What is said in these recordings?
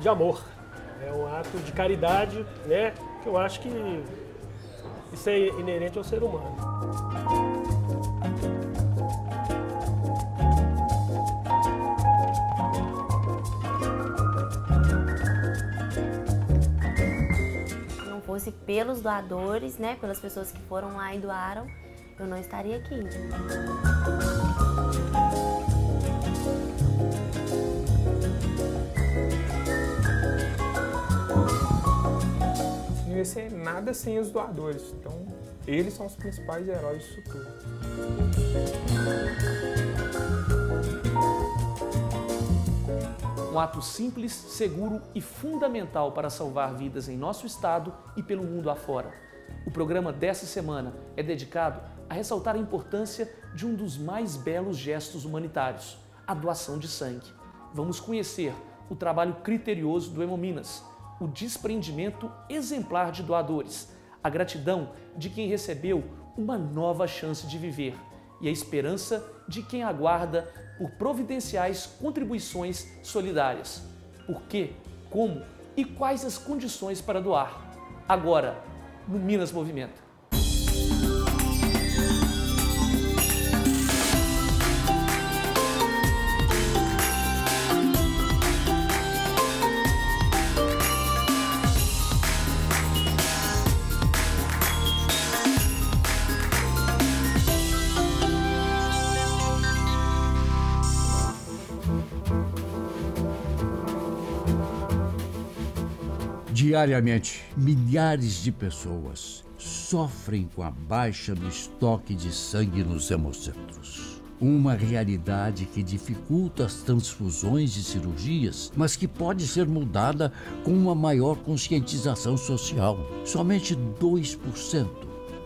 de amor, é um ato de caridade, né? Que eu acho que isso é inerente ao ser humano. Se não fosse pelos doadores, né, pelas pessoas que foram lá e doaram, eu não estaria aqui. Não ia ser nada sem os doadores, então eles são os principais heróis disso tudo. Um ato simples, seguro e fundamental para salvar vidas em nosso estado e pelo mundo afora. O programa dessa semana é dedicado a ressaltar a importância de um dos mais belos gestos humanitários, a doação de sangue. Vamos conhecer o trabalho criterioso do Hemominas, o desprendimento exemplar de doadores, a gratidão de quem recebeu uma nova chance de viver e a esperança de quem aguarda por providenciais contribuições solidárias. Por quê, como e quais as condições para doar? Agora, no Minas Movimenta. Diariamente, milhares de pessoas sofrem com a baixa do estoque de sangue nos hemocentros. Uma realidade que dificulta as transfusões e cirurgias, mas que pode ser mudada com uma maior conscientização social. Somente 2%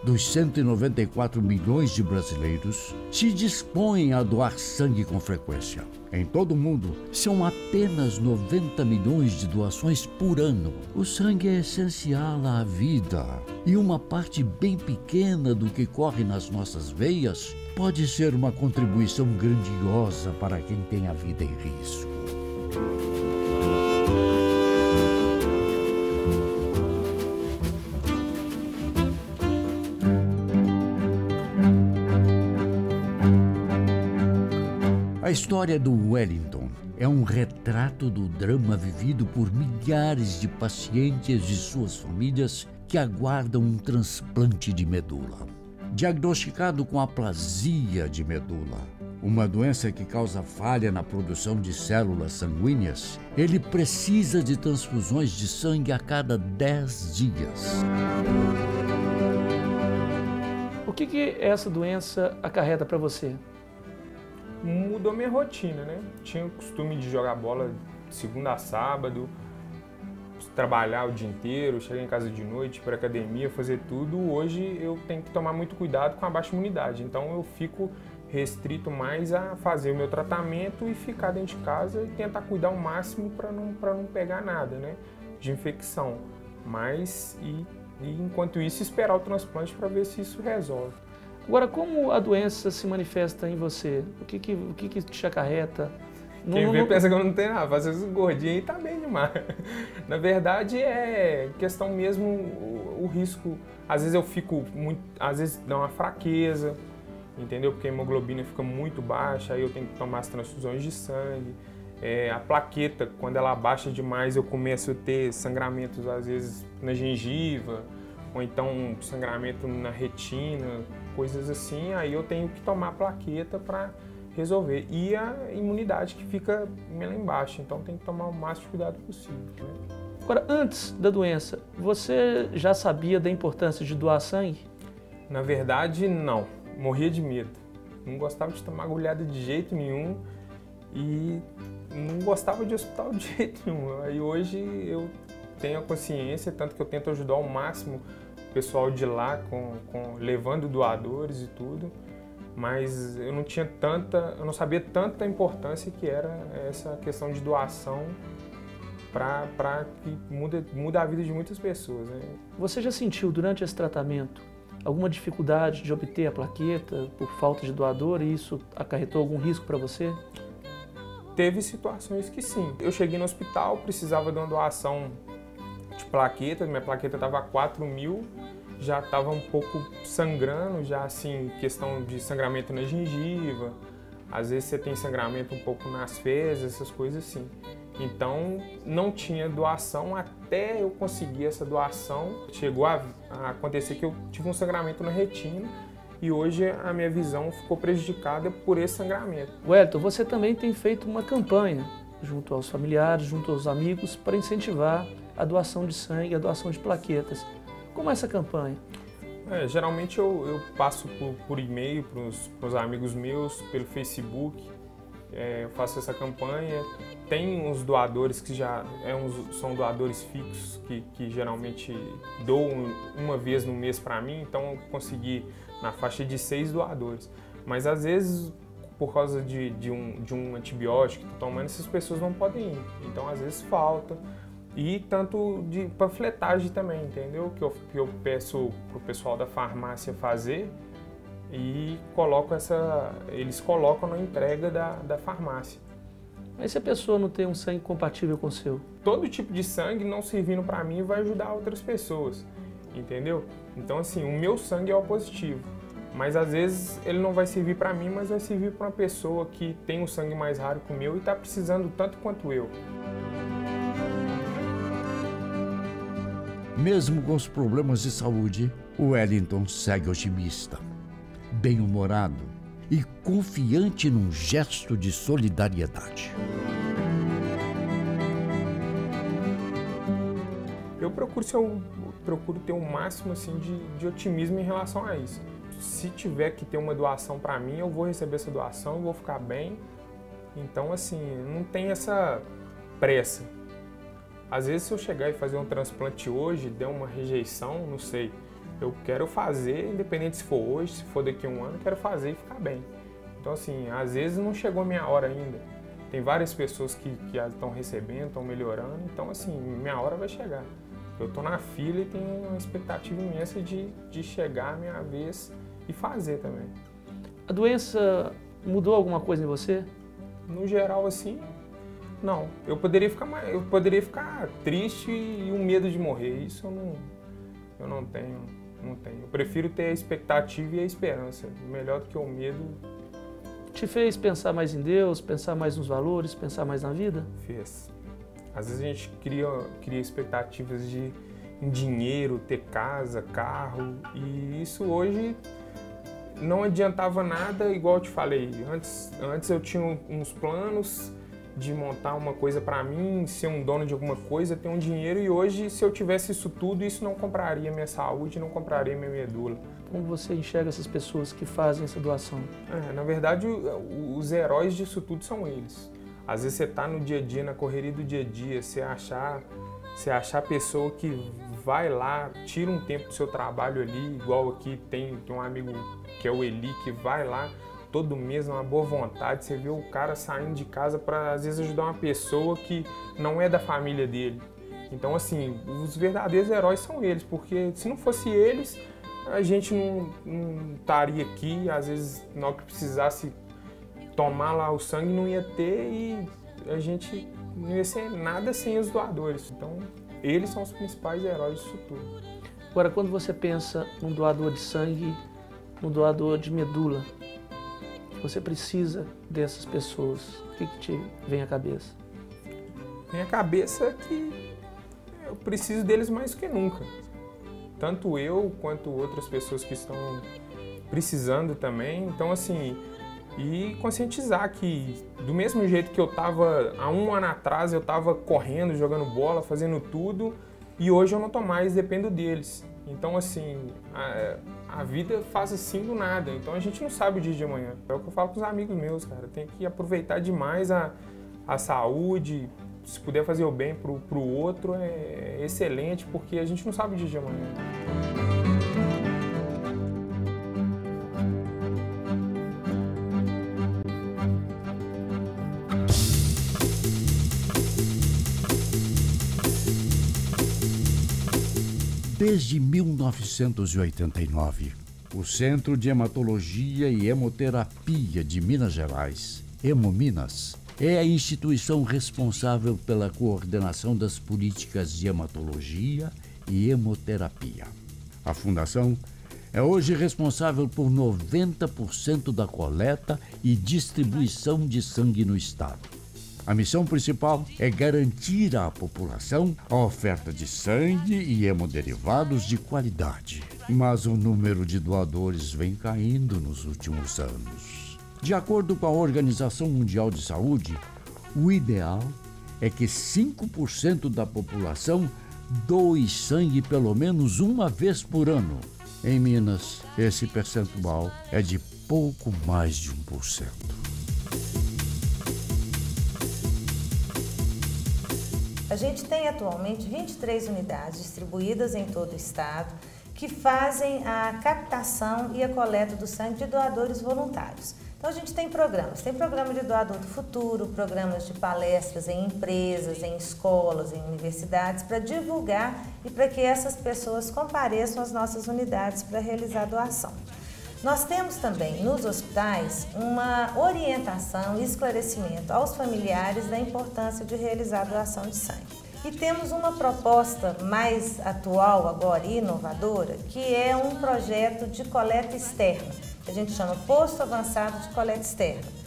dos 194 milhões de brasileiros se dispõem a doar sangue com frequência. Em todo o mundo, são apenas 90 milhões de doações por ano. O sangue é essencial à vida e uma parte bem pequena do que corre nas nossas veias pode ser uma contribuição grandiosa para quem tem a vida em risco. A história do Wellington é um retrato do drama vivido por milhares de pacientes e suas famílias que aguardam um transplante de medula. Diagnosticado com aplasia de medula, uma doença que causa falha na produção de células sanguíneas, ele precisa de transfusões de sangue a cada 10 dias. O que essa doença acarreta para você? Mudou minha rotina, né? Tinha o costume de jogar bola de segunda a sábado, trabalhar o dia inteiro, chegar em casa de noite, ir para academia, fazer tudo. Hoje eu tenho que tomar muito cuidado com a baixa imunidade, então eu fico restrito mais a fazer o meu tratamento e ficar dentro de casa e tentar cuidar ao máximo para não pegar nada, né, de infecção. Mas, enquanto isso, esperar o transplante para ver se isso resolve. Agora, como a doença se manifesta em você? O que te acarreta? Quem vê pensa que eu não tenho nada, às vezes o gordinho aí tá bem demais. Na verdade é questão mesmo, o risco, às vezes eu fico muito, às vezes dá uma fraqueza, entendeu? Porque a hemoglobina fica muito baixa, aí eu tenho que tomar as transfusões de sangue. A plaqueta, quando ela baixa demais, eu começo a ter sangramentos às vezes na gengiva, ou então sangramento na retina, coisas assim, aí eu tenho que tomar a plaqueta para resolver. E a imunidade que fica lá embaixo, então tem que tomar o máximo de cuidado possível, né? Agora, antes da doença, você já sabia da importância de doar sangue? Na verdade, não. Morria de medo. Não gostava de tomar agulhada de jeito nenhum e não gostava de hospital de jeito nenhum. Aí hoje eu tenho a consciência, tanto que eu tento ajudar ao máximo o pessoal de lá, levando doadores e tudo, mas eu não sabia tanta importância que era essa questão de doação para que muda a vida de muitas pessoas, né? Você já sentiu durante esse tratamento alguma dificuldade de obter a plaqueta por falta de doador e isso acarretou algum risco para você? teve situações que sim. Eu cheguei no hospital, precisava de uma doação de plaquetas, minha plaqueta estava 4.000, já estava um pouco sangrando, já assim, questão de sangramento na gengiva, às vezes você tem sangramento um pouco nas fezes, essas coisas assim. Então, não tinha doação até eu conseguir essa doação. Chegou a acontecer que eu tive um sangramento na retina e hoje a minha visão ficou prejudicada por esse sangramento. Wellington, você também tem feito uma campanha junto aos familiares, junto aos amigos, para incentivar a doação de sangue, a doação de plaquetas. Como é essa campanha? Geralmente eu passo por e-mail para os amigos meus, pelo Facebook, eu faço essa campanha. Tem uns doadores que já são doadores fixos, que geralmente doam uma vez no mês para mim, então eu consegui na faixa de 6 doadores. Mas às vezes, por causa de um antibiótico que estou tomando, essas pessoas não podem ir, então às vezes falta. E tanto de panfletagem também, entendeu? Que eu peço pro pessoal da farmácia fazer e eles colocam na entrega da farmácia. Mas se a pessoa não tem um sangue compatível com o seu? Todo tipo de sangue não servindo para mim vai ajudar outras pessoas, entendeu? Então assim, o meu sangue é o positivo, mas às vezes ele não vai servir para mim, mas vai servir para uma pessoa que tem um sangue mais raro que o meu e está precisando tanto quanto eu. Mesmo com os problemas de saúde, o Wellington segue otimista, bem-humorado e confiante num gesto de solidariedade. Eu procuro ter um máximo assim, de otimismo em relação a isso. Se tiver que ter uma doação para mim, eu vou receber essa doação, eu vou ficar bem. Então, assim, não tem essa pressa. Às vezes, se eu chegar e fazer um transplante hoje, der uma rejeição, não sei. Eu quero fazer, independente se for hoje, se for daqui a um ano, eu quero fazer e ficar bem. Então, assim, às vezes não chegou a minha hora ainda. Tem várias pessoas que estão recebendo, estão melhorando. Então, assim, minha hora vai chegar. Eu estou na fila e tenho uma expectativa imensa de chegar a minha vez e fazer também. A doença mudou alguma coisa em você? No geral, assim, não. Eu poderia ficar triste e um medo de morrer. Isso eu não tenho. Eu prefiro ter a expectativa e a esperança. Melhor do que o medo. Te fez pensar mais em Deus, pensar mais nos valores, pensar mais na vida? Fez. Às vezes a gente cria expectativas em dinheiro, ter casa, carro. E isso hoje não adiantava nada, igual eu te falei. Antes eu tinha uns planos de montar uma coisa para mim, ser um dono de alguma coisa, ter um dinheiro, e hoje, se eu tivesse isso tudo, isso não compraria minha saúde, não compraria minha medula. Como você enxerga essas pessoas que fazem essa doação? Na verdade, os heróis disso tudo são eles. Às vezes você está no dia a dia, na correria do dia a dia, você achar a pessoa que vai lá, tira um tempo do seu trabalho ali, igual aqui tem um amigo que é o Eli, que vai lá todo mês, uma boa vontade, você vê o cara saindo de casa para, às vezes, ajudar uma pessoa que não é da família dele. Então, assim, os verdadeiros heróis são eles, porque se não fosse eles, a gente não estaria aqui, às vezes, na hora que precisasse tomar lá o sangue, não ia ter, e a gente não ia ser nada sem os doadores. Então, eles são os principais heróis disso tudo. Agora, quando você pensa num doador de sangue, num doador de medula, você precisa dessas pessoas, o que te vem à cabeça? Minha cabeça é que eu preciso deles mais do que nunca. Tanto eu quanto outras pessoas que estão precisando também. Então, assim, e conscientizar que do mesmo jeito que eu estava há um ano atrás, eu estava correndo, jogando bola, fazendo tudo, e hoje eu não estou mais, dependo deles. Então, assim, a vida faz assim do nada, então a gente não sabe o dia de amanhã. É o que eu falo com os amigos meus, cara, tem que aproveitar demais a saúde, se puder fazer o bem pro outro é excelente, porque a gente não sabe o dia de amanhã. Desde 1989, o Centro de Hematologia e Hemoterapia de Minas Gerais, Hemominas, é a instituição responsável pela coordenação das políticas de hematologia e hemoterapia. A Fundação é hoje responsável por 90% da coleta e distribuição de sangue no estado. A missão principal é garantir à população a oferta de sangue e hemoderivados de qualidade. Mas o número de doadores vem caindo nos últimos anos. De acordo com a Organização Mundial de Saúde, o ideal é que 5% da população doe sangue pelo menos uma vez por ano. Em Minas, esse percentual é de pouco mais de 1%. A gente tem atualmente 23 unidades distribuídas em todo o estado que fazem a captação e a coleta do sangue de doadores voluntários. Então a gente tem programa de doador do futuro, programas de palestras em empresas, em escolas, em universidades, para divulgar e para que essas pessoas compareçam às nossas unidades para realizar a doação. Nós temos também nos hospitais uma orientação e esclarecimento aos familiares da importância de realizar a doação de sangue. E temos uma proposta mais atual agora e inovadora, que é um projeto de coleta externa, que a gente chama Posto Avançado de Coleta Externa.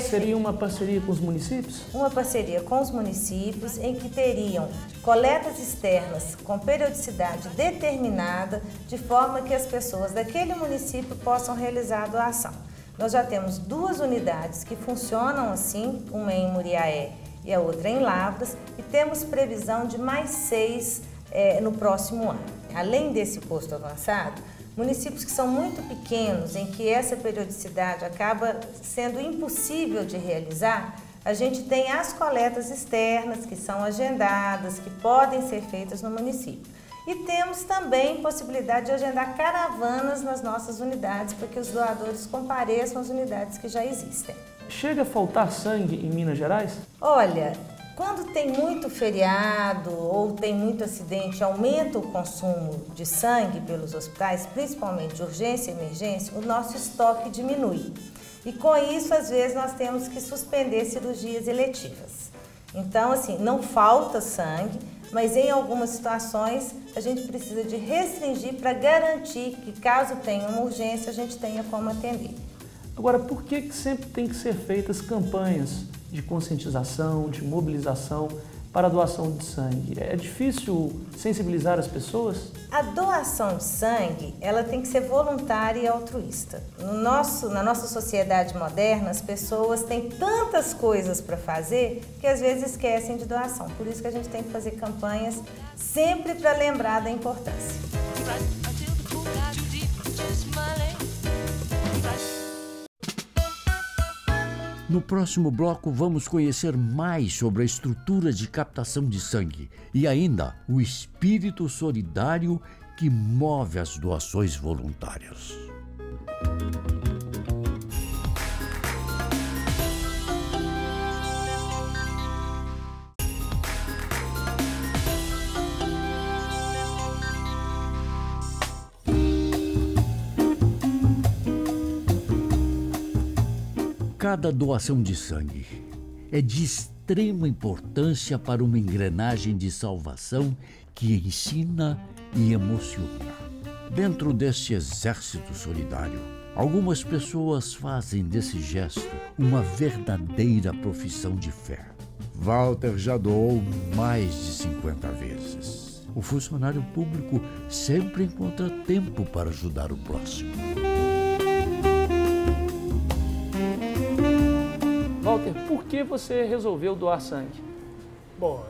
Seria uma parceria com os municípios? Uma parceria com os municípios em que teriam coletas externas com periodicidade determinada, de forma que as pessoas daquele município possam realizar a doação. Nós já temos 2 unidades que funcionam assim, uma em Muriaé e a outra em Lavras, e temos previsão de mais 6 no próximo ano. Além desse posto avançado, municípios que são muito pequenos, em que essa periodicidade acaba sendo impossível de realizar, a gente tem as coletas externas, que são agendadas, que podem ser feitas no município. E temos também possibilidade de agendar caravanas nas nossas unidades, para que os doadores compareçam às unidades que já existem. Chega a faltar sangue em Minas Gerais? Olha, quando tem muito feriado ou tem muito acidente, aumenta o consumo de sangue pelos hospitais, principalmente de urgência e emergência, o nosso estoque diminui. E com isso, às vezes, nós temos que suspender cirurgias eletivas. Então, assim, não falta sangue, mas em algumas situações a gente precisa de restringir para garantir que, caso tenha uma urgência, a gente tenha como atender. Agora, por que sempre tem que ser feitas campanhas de conscientização, de mobilização para a doação de sangue? É difícil sensibilizar as pessoas? A doação de sangue, ela tem que ser voluntária e altruísta. Na nossa sociedade moderna, as pessoas têm tantas coisas para fazer que às vezes esquecem de doação. Por isso que a gente tem que fazer campanhas sempre para lembrar da importância. No próximo bloco, vamos conhecer mais sobre a estrutura de captação de sangue e ainda o espírito solidário que move as doações voluntárias. Cada doação de sangue é de extrema importância para uma engrenagem de salvação que ensina e emociona. Dentro deste exército solidário, algumas pessoas fazem desse gesto uma verdadeira profissão de fé. Walter já doou mais de 50 vezes. O funcionário público sempre encontra tempo para ajudar o próximo. Walter, por que você resolveu doar sangue? Bom,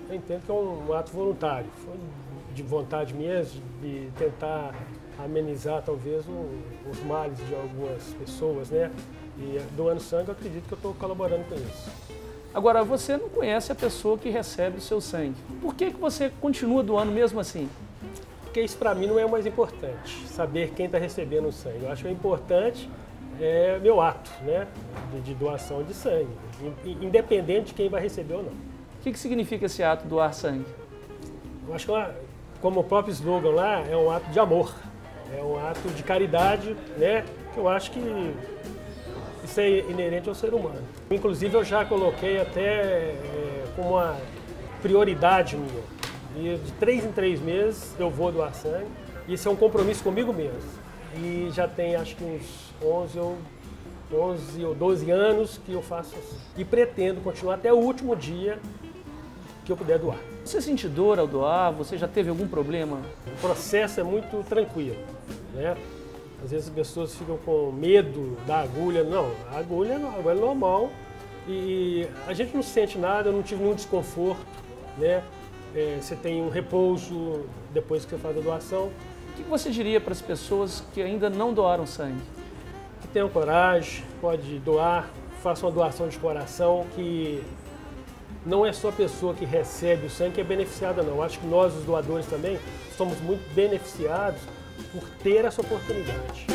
eu entendo que é um ato voluntário. Foi de vontade minha de tentar amenizar, talvez, os males de algumas pessoas, né? E doando sangue, eu acredito que eu estou colaborando com isso. Agora, você não conhece a pessoa que recebe o seu sangue. Por que você continua doando mesmo assim? Porque isso, para mim, não é o mais importante, saber quem está recebendo o sangue. Eu acho que o importante é meu ato, né, de doação de sangue, independente de quem vai receber ou não. O que significa esse ato doar sangue? Eu acho que, como o próprio slogan lá, é um ato de amor, é um ato de caridade, né, que eu acho que Isso é inerente ao ser humano. Inclusive, eu já coloquei até como uma prioridade minha. E de 3 em 3 meses eu vou doar sangue. Isso é um compromisso comigo mesmo. E já tem acho que uns 11 ou 12 anos que eu faço assim. E pretendo continuar até o último dia que eu puder doar. Você sente dor ao doar? Você já teve algum problema? O processo é muito tranquilo, né? Às vezes as pessoas ficam com medo da agulha. Não, a agulha é normal e a gente não sente nada, eu não tive nenhum desconforto, né? Você tem um repouso depois que você faz a doação. O que você diria para as pessoas que ainda não doaram sangue? Que tenham coragem, pode doar, faça uma doação de coração, que não é só a pessoa que recebe o sangue que é beneficiada, não. Acho que nós, os doadores também, somos muito beneficiados por ter essa oportunidade.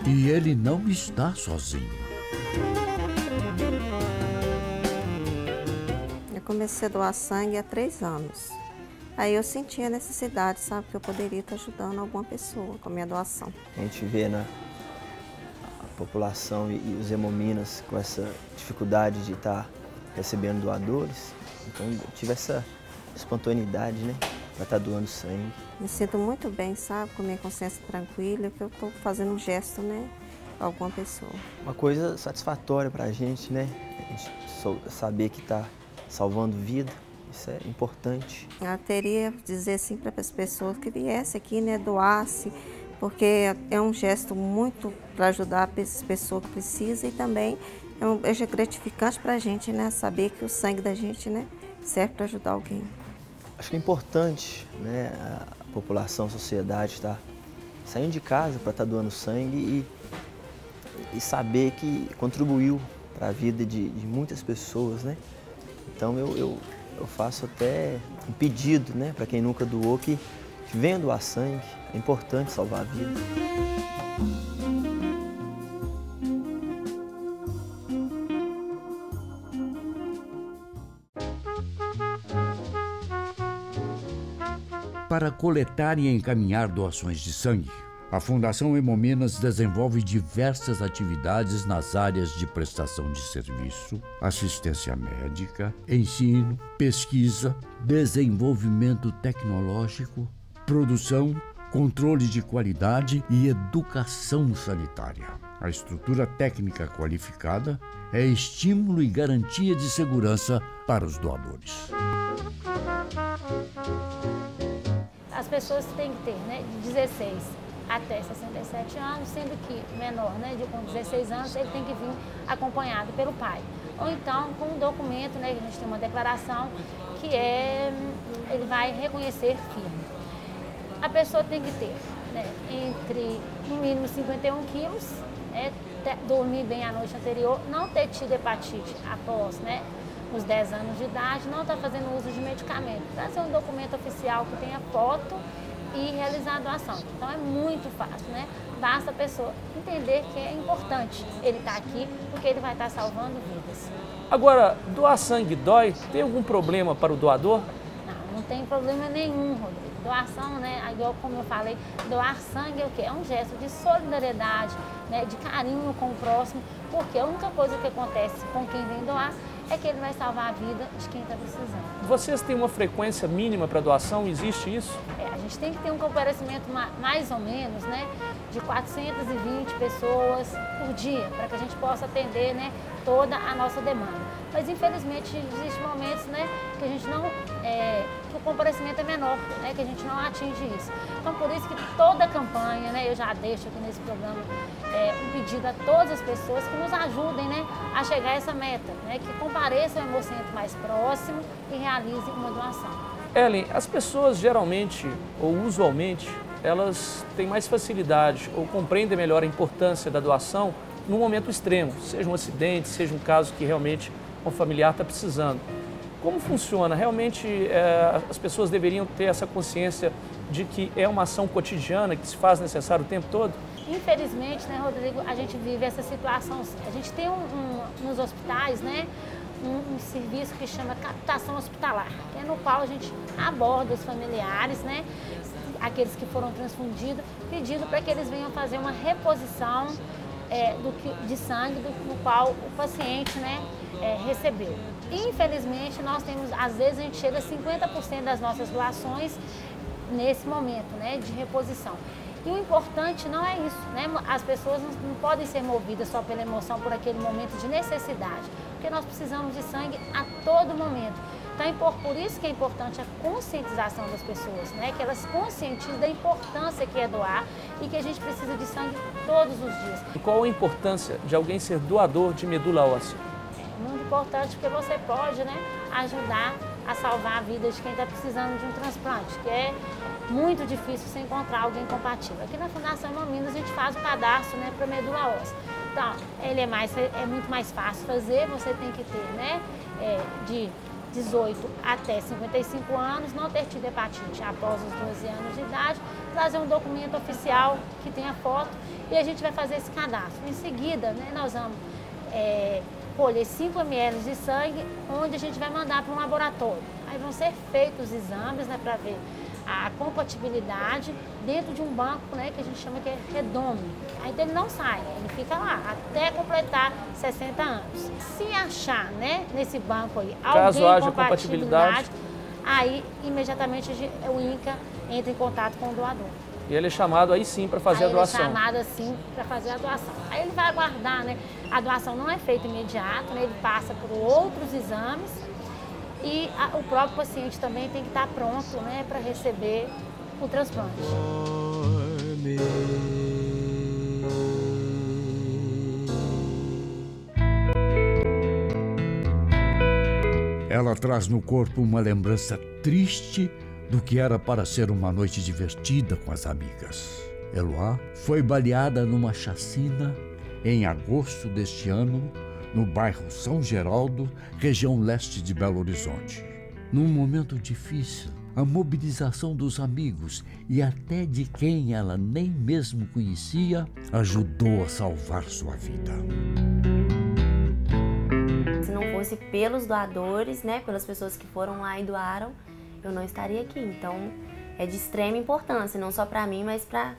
E ele não está sozinho. Eu comecei a doar sangue há 3 anos. Aí eu senti a necessidade, sabe, que eu poderia estar ajudando alguma pessoa com a minha doação. A gente vê a população e os hemominas com essa dificuldade de estar recebendo doadores. Então eu tive essa espontaneidade, né, para estar doando sangue. Me sinto muito bem, sabe, com a minha consciência tranquila, que eu estou fazendo um gesto, né, para alguma pessoa. Uma coisa satisfatória para a gente, né, saber que está salvando vida. Isso é importante. Eu teria que dizer assim para as pessoas que viessem aqui, né, doasse, porque é um gesto muito para ajudar as pessoas que precisam e também é gratificante para a gente, né, saber que o sangue da gente, né, serve para ajudar alguém. Acho que é importante, né, a população, a sociedade estar saindo de casa para estar doando sangue e saber que contribuiu para a vida de muitas pessoas, né? Então eu faço até um pedido, né, para quem nunca doou, que venha doar sangue. É importante salvar a vida. Para coletar e encaminhar doações de sangue, a Fundação Hemominas desenvolve diversas atividades nas áreas de prestação de serviço, assistência médica, ensino, pesquisa, desenvolvimento tecnológico, produção, controle de qualidade e educação sanitária. A estrutura técnica qualificada é estímulo e garantia de segurança para os doadores. As pessoas têm que ter, né, de 16 até 67 anos, sendo que menor, né, com 16 anos, ele tem que vir acompanhado pelo pai. Ou então com um documento, né, que a gente tem uma declaração que ele vai reconhecer firme. A pessoa tem que ter, né, entre no mínimo 51 quilos, dormir bem a noite anterior, não ter tido hepatite após, né, os 10 anos de idade, não estar fazendo uso de medicamento. Trazer um documento oficial que tenha foto e realizar a doação. Então é muito fácil, né? Basta a pessoa entender que é importante ele estar aqui, porque ele vai estar salvando vidas. Agora, doar sangue dói? Tem algum problema para o doador? Não tem problema nenhum, Rodrigo. Doação, né, igual como eu falei, doar sangue é o quê? É um gesto de solidariedade, né, de carinho com o próximo, porque a única coisa que acontece com quem vem doar é que ele vai salvar a vida de quem está precisando. Vocês têm uma frequência mínima para doação? Existe isso? A gente tem que ter um comparecimento mais ou menos, né, de 420 pessoas por dia, para que a gente possa atender, né, toda a nossa demanda. Mas infelizmente existem momentos, né, que a gente não, que o comparecimento é menor, né, que a gente não atinge isso. Então por isso que toda a campanha, né, eu já deixo aqui nesse programa um pedido a todas as pessoas que nos ajudem, né, a chegar a essa meta, né, que compareçam ao hemocentro mais próximo e realizem uma doação. Ellen, as pessoas geralmente ou usualmente elas têm mais facilidade ou compreendem melhor a importância da doação num momento extremo, seja um acidente, seja um caso que realmente um familiar está precisando. Como funciona? Realmente as pessoas deveriam ter essa consciência de que é uma ação cotidiana que se faz necessário o tempo todo? Infelizmente, né, Rodrigo, a gente vive essa situação. A gente tem nos hospitais, né, um serviço que chama captação hospitalar, que é no qual a gente aborda os familiares, né, aqueles que foram transfundidos, pedindo para que eles venham fazer uma reposição de sangue do qual o paciente, né, recebeu. Infelizmente, nós temos, às vezes a gente chega a 50% das nossas doações nesse momento, né, de reposição. E o importante não é isso, né? As pessoas não podem ser movidas só pela emoção, por aquele momento de necessidade, porque nós precisamos de sangue a todo momento. Então, por isso que é importante a conscientização das pessoas, né? Que elas conscientizem da importância que é doar e que a gente precisa de sangue todos os dias. E qual a importância de alguém ser doador de medula óssea? É muito importante porque você pode, né, ajudar a salvar a vida de quem está precisando de um transplante, que é muito difícil você encontrar alguém compatível. Aqui na Fundação Hemominas a gente faz o cadastro, né, para medula óssea. Então, ele é muito mais fácil fazer, você tem que ter, né, de 18 até 55 anos, não ter tido hepatite após os 12 anos de idade, trazer um documento oficial que tenha foto e a gente vai fazer esse cadastro. Em seguida, né, nós vamos colher 5 ml de sangue, onde a gente vai mandar para um laboratório. Aí vão ser feitos os exames, né, para ver a compatibilidade dentro de um banco, né, que a gente chama que é redome. Aí ele não sai, ele fica lá até completar 60 anos. Se achar, né, nesse banco aí alguém com compatibilidade, aí imediatamente o INCA entra em contato com o doador. E ele é chamado aí sim para fazer a doação. Ele é chamado assim para fazer a doação. Aí ele vai aguardar, né? A doação não é feita imediato, né? Ele passa por outros exames e o próprio paciente também tem que estar pronto, né, para receber o transplante. Ela traz no corpo uma lembrança triste do que era para ser uma noite divertida com as amigas. Eloá foi baleada numa chacina em agosto deste ano, no bairro São Geraldo, região leste de Belo Horizonte. Num momento difícil, a mobilização dos amigos e até de quem ela nem mesmo conhecia ajudou a salvar sua vida. Se não fosse pelos doadores, né, pelas pessoas que foram lá e doaram, eu não estaria aqui. Então, é de extrema importância, não só para mim, mas para,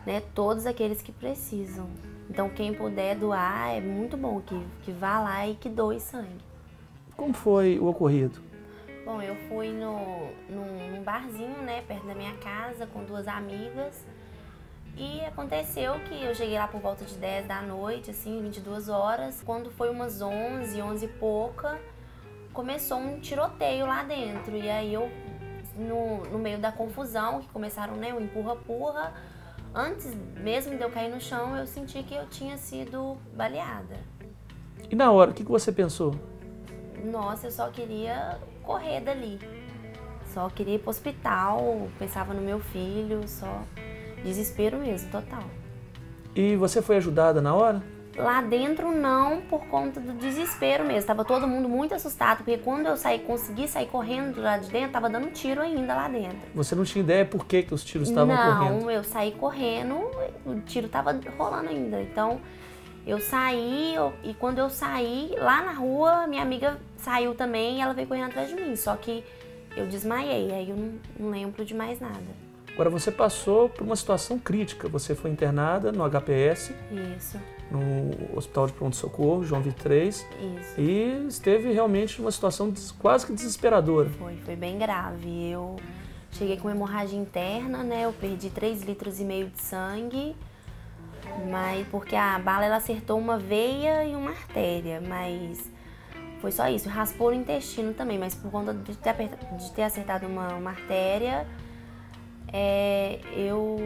né, todos aqueles que precisam. Então, quem puder doar, é muito bom que vá lá e que doe sangue. Como foi o ocorrido? Bom, eu fui num barzinho, né, perto da minha casa, com 2 amigas. E aconteceu que eu cheguei lá por volta de 10 da noite, assim, 22 horas. Quando foi umas 11 e pouca, começou um tiroteio lá dentro. E aí eu, no meio da confusão, que começaram, né, o empurra-purra, antes mesmo de eu cair no chão, eu senti que eu tinha sido baleada. E na hora, o que você pensou? Nossa, eu só queria correr dali. Só queria ir pro hospital, pensava no meu filho, só desespero mesmo, total. E você foi ajudada na hora? Lá dentro não, por conta do desespero mesmo. Tava todo mundo muito assustado, porque quando eu consegui sair correndo lá de dentro, tava dando tiro ainda lá dentro. Você não tinha ideia por que os tiros estavam correndo? Não, eu saí correndo, o tiro tava rolando ainda. Então, eu saí, e quando eu saí, lá na rua, minha amiga saiu também e ela veio correndo atrás de mim. Só que eu desmaiei, aí eu não lembro de mais nada. Agora, você passou por uma situação crítica. Você foi internada no HPS. Isso. No Hospital de Pronto-Socorro, João Vitrês. Isso. E esteve realmente numa situação quase que desesperadora. Foi bem grave. Eu cheguei com hemorragia interna, né? Eu perdi 3,5 litros de sangue, mas porque a bala ela acertou uma veia e uma artéria, mas foi só isso. Raspou no intestino também, mas por conta de ter acertado uma artéria, eu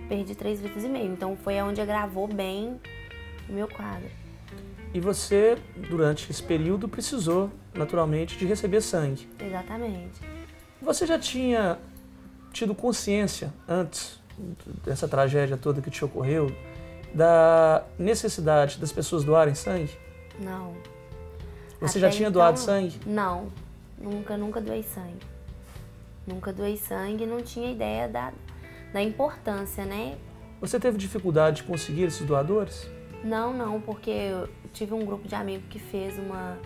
perdi 3,5 litros. Então foi onde agravou bem o meu quadro. E você, durante esse período, precisou, naturalmente, de receber sangue. Exatamente. Você já tinha tido consciência, antes dessa tragédia toda que te ocorreu, da necessidade das pessoas doarem sangue? Não. Você já tinha doado sangue? Não. Nunca doei sangue. Nunca doei sangue, não tinha ideia da importância, né? Você teve dificuldade de conseguir esses doadores? Não, porque eu tive um grupo de amigos que fez uma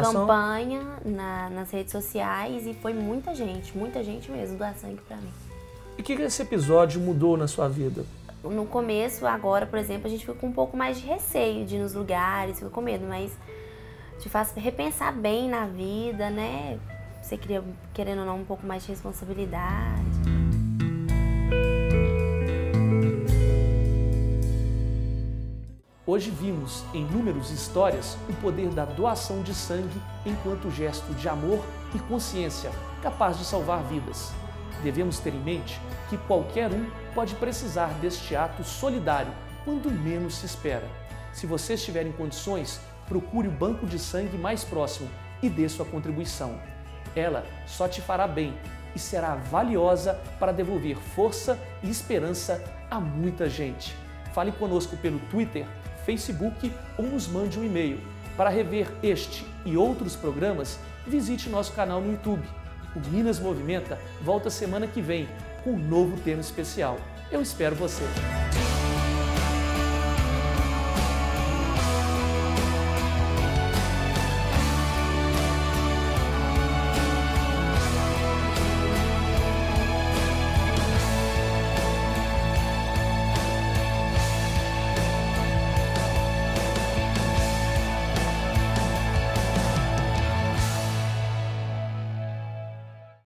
campanha nas redes sociais e foi muita gente mesmo doar sangue pra mim. E o que esse episódio mudou na sua vida? No começo, agora, por exemplo, a gente fica com um pouco mais de receio de ir nos lugares, fica com medo, mas te faz repensar bem na vida, né? Você cria, querendo ou não, um pouco mais de responsabilidade. Hoje vimos em inúmeras histórias o poder da doação de sangue enquanto gesto de amor e consciência capaz de salvar vidas. Devemos ter em mente que qualquer um pode precisar deste ato solidário quando menos se espera. Se você estiver em condições, procure o banco de sangue mais próximo e dê sua contribuição. Ela só te fará bem e será valiosa para devolver força e esperança a muita gente. Fale conosco pelo Twitter, Facebook ou nos mande um e-mail. Para rever este e outros programas, visite nosso canal no YouTube. O Minas Movimenta volta semana que vem com um novo tema especial. Eu espero você!